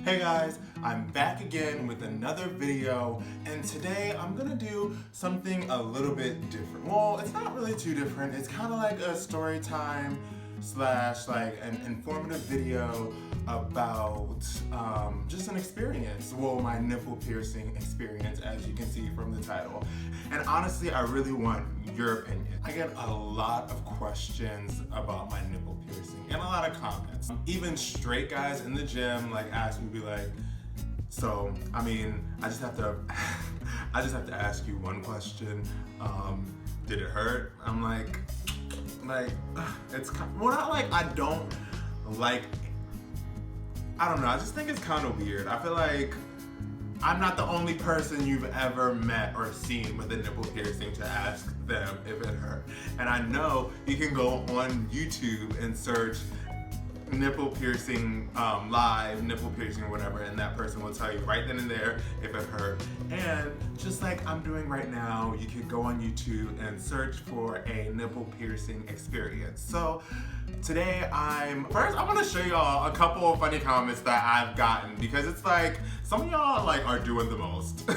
Hey guys, I'm back again with another video, and today I'm gonna do something a little bit different. Well, it's not really too different. It's kind of like a story time slash like an informative video about just an experience. Well, my nipple piercing experience, as you can see from the title. And honestly, I really want your opinion. I get a lot of questions about my nipple piercing and a lot of comments. Even straight guys in the gym like ask me, be like, so, I mean, I just have to ask you one question. Did it hurt? I'm like, it's well, not like I don't like. I don't know. I just think it's kind of weird. I feel like I'm not the only person you've ever met or seen with a nipple piercing to ask them if it hurt. And I know you can go on YouTube and search nipple piercing live, nipple piercing, whatever, and that person will tell you right then and there if it hurt. And just like I'm doing right now, you can go on YouTube and search for a nipple piercing experience. So today I want to show y'all a couple of funny comments that I've gotten, because it's like some of y'all like are doing the most.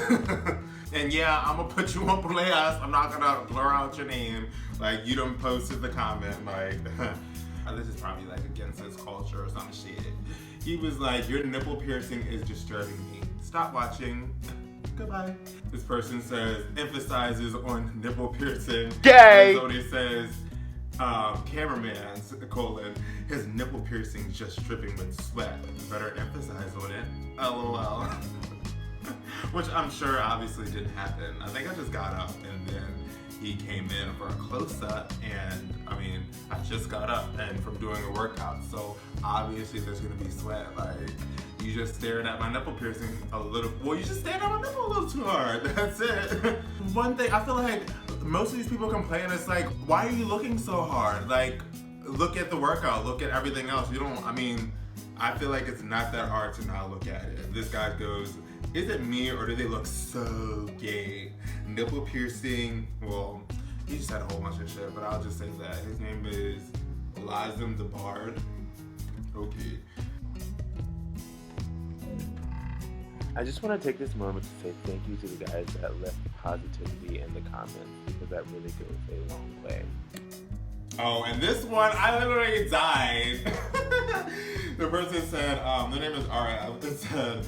And yeah, I'm gonna put you on blast. I'm not gonna blur out your name. Like, you done posted the comment like this is probably like against his culture or some shit. He was like, your nipple piercing is disturbing me. Stop watching. Goodbye. This person says, emphasizes on nipple piercing. Gay! So he says, cameraman's colon, his nipple piercing just dripping with sweat. Better emphasize on it. LOL. Which I'm sure obviously didn't happen. I think I just got up and then he came in for a close-up, and I mean, I just got up and from doing a workout, so obviously there's gonna be sweat. Like, you just stared at my nipple piercing a little, well, you just stared at my nipple a little too hard, that's it. One thing, I feel like most of these people complain, it's like, why are you looking so hard? Like, look at the workout, look at everything else. You don't, I mean, I feel like it's not that hard to not look at it. This guy goes, is it me or do they look so gay? Nipple piercing, well, he just had a whole bunch of shit, but I'll just say that. His name is Lazim the Bard. Okay. I just want to take this moment to say thank you to the guys that left positivity in the comments, because that really goes a long way. Oh, and this one, I literally died. The person said, their name is RF. It said,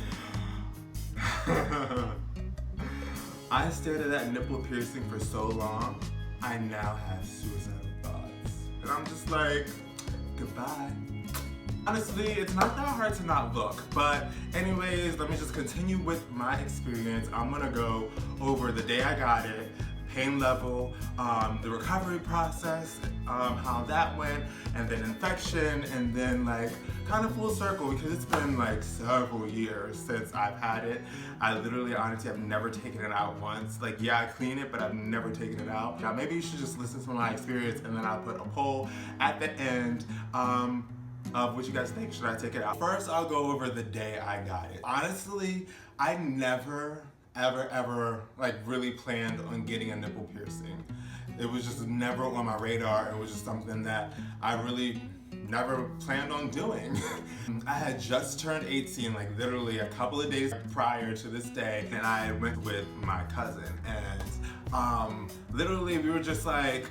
I stared at that nipple piercing for so long, I now have suicidal thoughts. And I'm just like, goodbye. Honestly, it's not that hard to not look, but anyways, let me just continue with my experience. I'm gonna go over the day I got it, pain level, the recovery process, how that went, and then infection, and then like kind of full circle, because it's been like several years since I've had it. I literally, honestly, have never taken it out once. Like, yeah, I clean it, but I've never taken it out. Now, maybe you should just listen to my experience, and then I'll put a poll at the end of what you guys think. Should I take it out? First, I'll go over the day I got it. Honestly, I never ever like really planned on getting a nipple piercing. It was just never on my radar. It was just something that I really never planned on doing. I had just turned 18, like literally a couple of days prior to this day, and I went with my cousin, and literally we were just like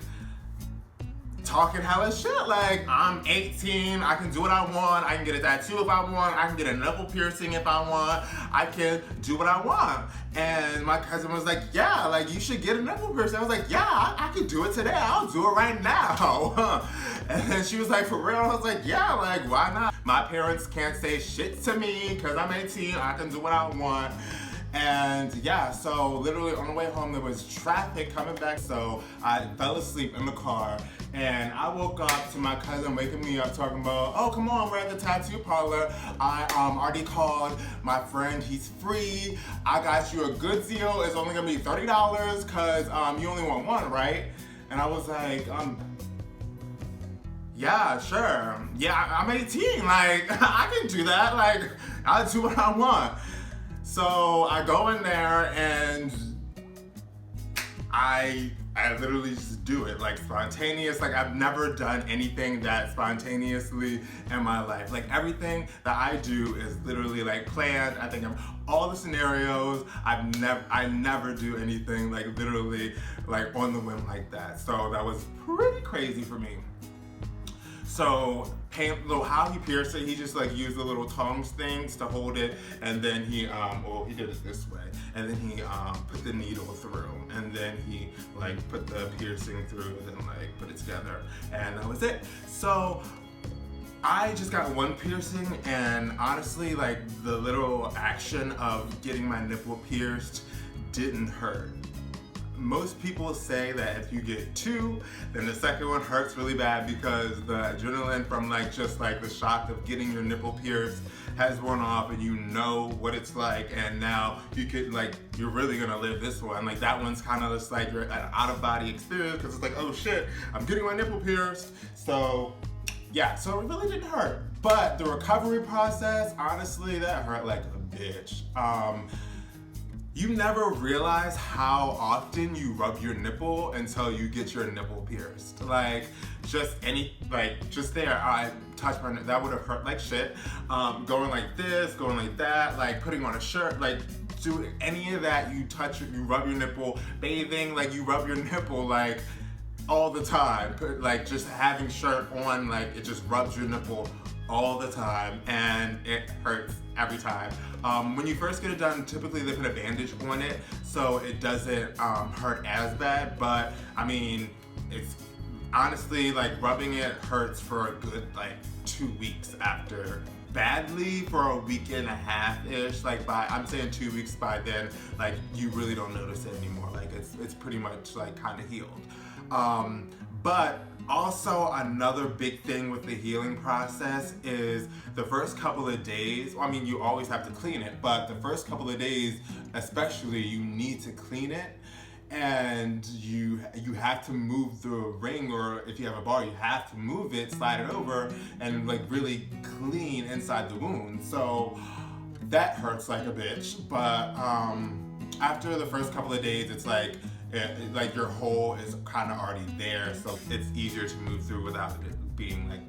talking hella shit, like, I'm 18, I can do what I want, I can get a tattoo if I want, I can get a nipple piercing if I want, I can do what I want. And my cousin was like, yeah, like, you should get a nipple piercing. I was like, yeah, I can do it today, I'll do it right now. And then she was like, for real? I was like, yeah, like, why not? My parents can't say shit to me, because I'm 18, I can do what I want. And yeah, so literally on the way home there was traffic coming back, so I fell asleep in the car, and I woke up to my cousin waking me up talking about, oh, come on, we're at the tattoo parlor. I already called my friend, he's free. I got you a good deal. It's only gonna be $30 because you only want one, right? And I was like, yeah, sure. Yeah, I'm 18, like, I can do that. Like, I'll do what I want. So I go in there and I I literally just do it, like spontaneous. Like I've never done anything that spontaneously in my life. Like everything that I do is literally like planned. I think of all the scenarios. I never do anything like literally like on the whim like that. So that was pretty crazy for me. So how he pierced it, he just like used the little tongs things to hold it, and then he he did it this way, and then he put the needle through, and then he like put the piercing through, and then like put it together, and that was it. So I just got one piercing, and honestly, like the little action of getting my nipple pierced didn't hurt. Most people say that if you get two, then the second one hurts really bad because the adrenaline from like just like the shock of getting your nipple pierced has worn off, and you know what it's like, and now you could like, you're really gonna live this one. Like that one's kind of just like an out of body experience because it's like, oh shit, I'm getting my nipple pierced. So yeah, so it really didn't hurt. But the recovery process, honestly, that hurt like a bitch. You never realize how often you rub your nipple until you get your nipple pierced. Like, just there, I touched my nipple, that would have hurt like shit. Going like this, going like that, like putting on a shirt, like do any of that, you rub your nipple, bathing, like you rub your nipple like all the time. Like just having shirt on, like it just rubs your nipple all the time, and it hurts every time. When you first get it done, typically they put a bandage on it so it doesn't hurt as bad, but I mean, it's honestly like rubbing it hurts for a good like 2 weeks after. Badly for a week and a half-ish, like I'm saying 2 weeks, by then like you really don't notice it anymore. Like it's pretty much like kind of healed. But also another big thing with the healing process is the first couple of days, I mean, you always have to clean it, but the first couple of days especially, you need to clean it, and you have to move the ring, or if you have a bar, you have to move it, slide it over, and like really clean inside the wound. So that hurts like a bitch, but after the first couple of days, it's like your hole is kind of already there, so it's easier to move through without it being like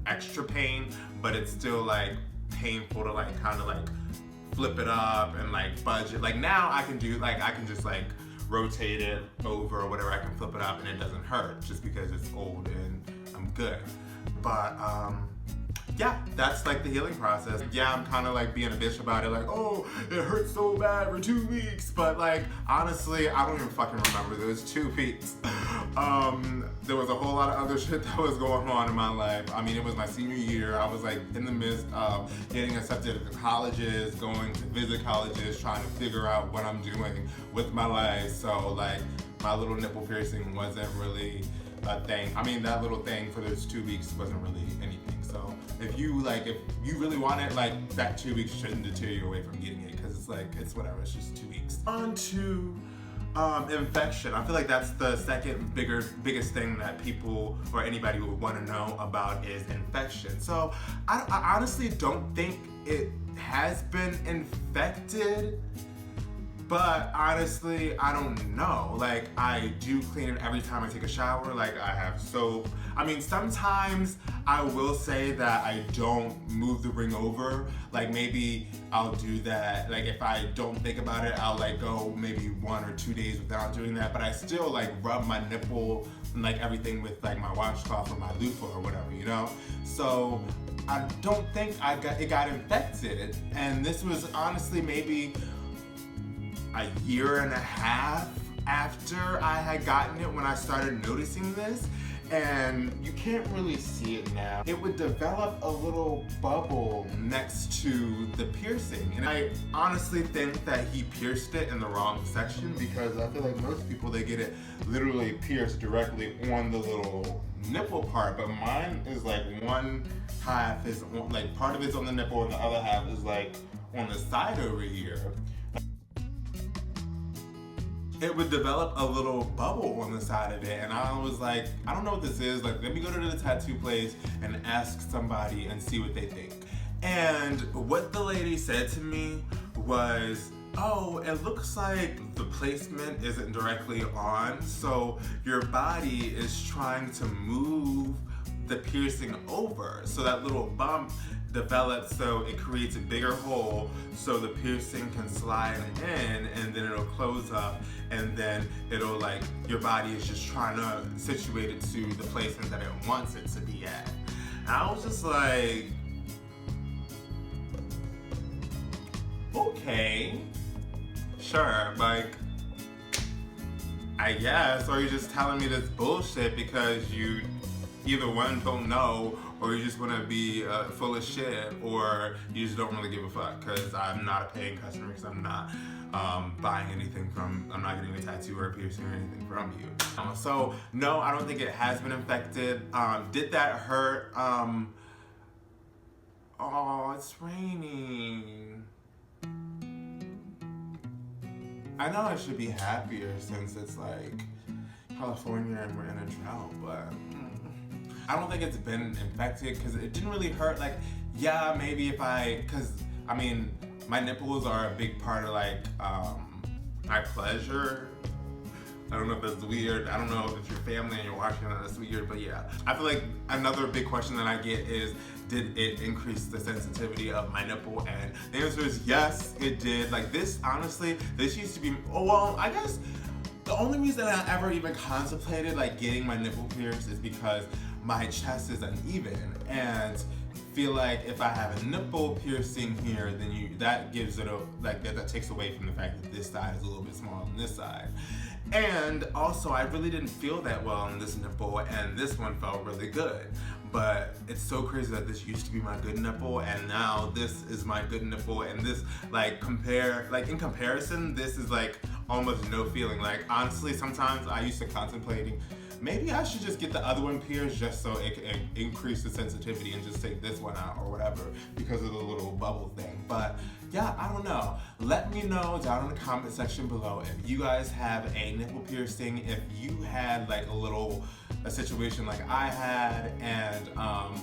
extra pain, but it's still like painful to like kind of like flip it up and like budge it. Like now I can just like rotate it over or whatever, I can flip it up and it doesn't hurt just because it's old and I'm good. But yeah, that's like the healing process. Yeah, I'm kind of like being a bitch about it, like, oh, it hurts so bad for 2 weeks, but like, honestly, I don't even fucking remember those 2 weeks. There was a whole lot of other shit that was going on in my life. I mean, it was my senior year. I was like in the midst of getting accepted to colleges, going to visit colleges, trying to figure out what I'm doing with my life. So like, my little nipple piercing wasn't really a thing. I mean, that little thing for those 2 weeks wasn't really anything. So if you really want it, like that 2 weeks shouldn't deter you away from getting it, because it's like, it's whatever, it's just 2 weeks. On to infection. I feel like that's the second biggest thing that people or anybody would want to know about is infection. So I honestly don't think it has been infected, but honestly, I don't know. Like, I do clean it every time I take a shower. Like, I have soap. I mean, sometimes I will say that I don't move the ring over. Like, maybe I'll do that. Like, if I don't think about it, I'll like go maybe 1 or 2 days without doing that. But I still like rub my nipple and like everything with like my washcloth or my loofah or whatever, you know? So I don't think it got infected. And this was honestly maybe a year and a half after I had gotten it when I started noticing this, and you can't really see it now. It would develop a little bubble next to the piercing, and I honestly think that he pierced it in the wrong section, because I feel like most people, they get it literally pierced directly on the little nipple part, but mine is like one half is on, like part of it's on the nipple and the other half is like on the side over here. It would develop a little bubble on the side of it, and I was like, I don't know what this is. Like, let me go to the tattoo place and ask somebody and see what they think. And what the lady said to me was, oh, it looks like the placement isn't directly on, so your body is trying to move the piercing over. So that little bump develops, so it creates a bigger hole so the piercing can slide in, and then it'll close up, and then it'll like, your body is just trying to situate it to the placement that it wants it to be at. And I was just like, okay, sure, like, I guess, or you're just telling me this bullshit because you either one, don't know, or you just want to be full of shit, or you just don't really give a fuck, because I'm not a paying customer, because I'm not buying anything from, I'm not getting a tattoo or a piercing or anything from you. So no, I don't think it has been infected. Did that hurt? Oh, it's raining. I know I should be happier since it's like California and we're in a drought, but I don't think it's been infected because it didn't really hurt. Like, yeah, maybe if because I mean, my nipples are a big part of like my pleasure. I don't know if that's weird. I don't know if it's your family and you're watching that, that's weird, but yeah. I feel like another big question that I get is, did it increase the sensitivity of my nipple? And the answer is yes, it did. Like this, honestly, this used to be, oh, well, I guess the only reason I ever even contemplated like getting my nipple pierced is because my chest is uneven, and feel like if I have a nipple piercing here, then that gives it a, like that takes away from the fact that this side is a little bit smaller than this side. And also, I really didn't feel that well on this nipple, and this one felt really good. But it's so crazy that this used to be my good nipple, and now this is my good nipple, and this, like, in comparison, this is like almost no feeling. Like, honestly, sometimes I used to contemplating, maybe I should just get the other one pierced just so it can increase the sensitivity and just take this one out or whatever because of the little bubble thing. But yeah, I don't know. Let me know down in the comment section below if you guys have a nipple piercing, if you had like a situation like I had, and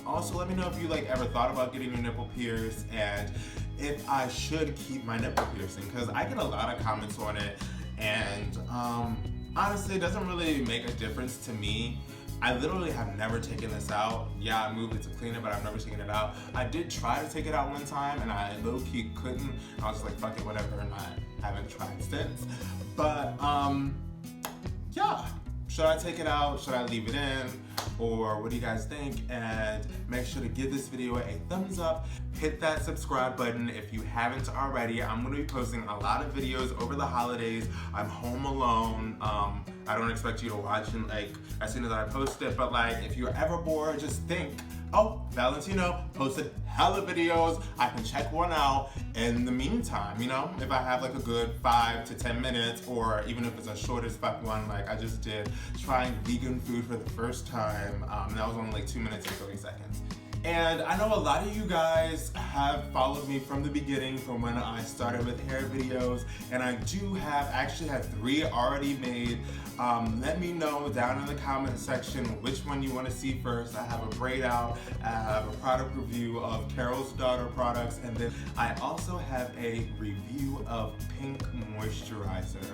also let me know if you like ever thought about getting your nipple pierced, and if I should keep my nipple piercing, because I get a lot of comments on it, and honestly, it doesn't really make a difference to me. I literally have never taken this out. Yeah, I moved it to clean it, but I've never taken it out. I did try to take it out one time, and I low-key couldn't. I was just like, fuck it, whatever, and I haven't tried since. But, yeah. Should I take it out? Should I leave it in? Or what do you guys think? And make sure to give this video a thumbs up. Hit that subscribe button if you haven't already. I'm gonna be posting a lot of videos over the holidays. I'm home alone. I don't expect you to watch it like as soon as I post it, but like if you're ever bored, just think, oh, Valentino posted hella videos. I can check one out in the meantime, you know? If I have like a good 5 to 10 minutes, or even if it's a short as fuck one, like I just did trying vegan food for the first time. That was only like 2 minutes and 30 seconds. And I know a lot of you guys have followed me from the beginning, from when I started with hair videos, and I actually have 3 already made. Let me know down in the comment section which one you want to see first. I have a braid out, I have a product review of Carol's Daughter products, and then I also have a review of Pink Moisturizer.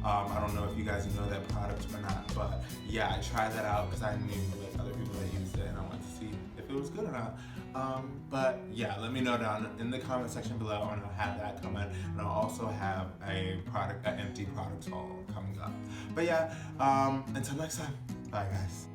I don't know if you guys know that product or not, but yeah, I tried that out because I knew like other people that used it, and I wanted to see if it was good or not. But yeah, let me know down in the comment section below, and I'll have that coming, and I'll also have an empty product haul coming up. But yeah, until next time, bye guys.